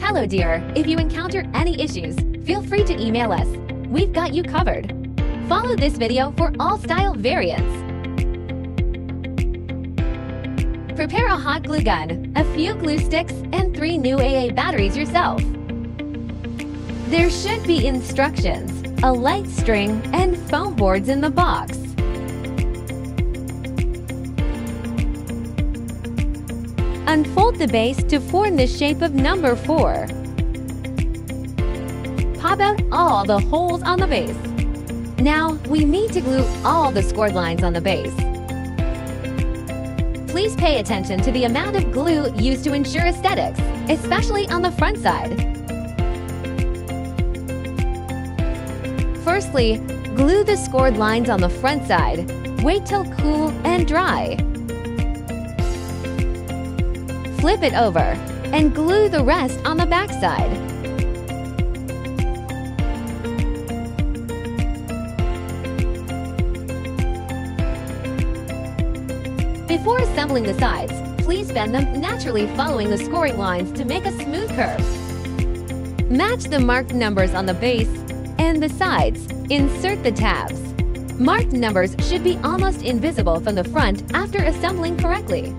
Hello dear, if you encounter any issues, feel free to email us. We've got you covered. Follow this video for all style variants. Prepare a hot glue gun, a few glue sticks, and 3 new AA batteries yourself. There should be instructions, a light string, and foam boards in the box. Unfold the base to form the shape of number 4. Pop out all the holes on the base. Now, we need to glue all the scored lines on the base. Please pay attention to the amount of glue used to ensure aesthetics, especially on the front side. Firstly, glue the scored lines on the front side. Wait till cool and dry. Flip it over and glue the rest on the back side. Before assembling the sides, please bend them naturally following the scoring lines to make a smooth curve. Match the marked numbers on the base and the sides. Insert the tabs. Marked numbers should be almost invisible from the front after assembling correctly.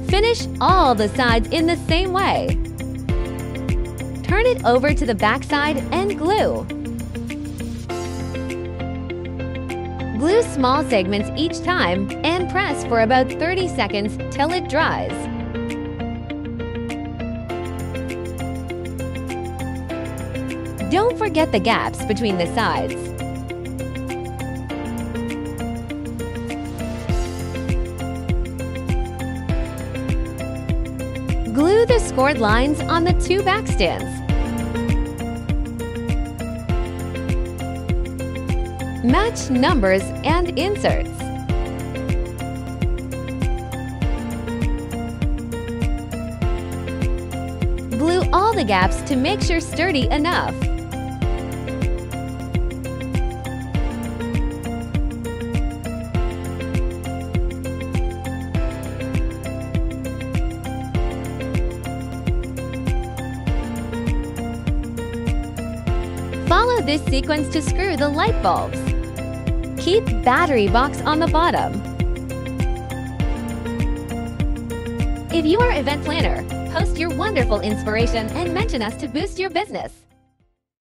Finish all the sides in the same way. Turn it over to the back side and glue. Glue small segments each time and press for about 30 seconds till it dries. Don't forget the gaps between the sides. Glue the scored lines on the 2 back stands. Match numbers and inserts. Glue all the gaps to make sure sturdy enough. Follow this sequence to screw the light bulbs. Keep battery box on the bottom. If you are an event planner, post your wonderful inspiration and mention us to boost your business.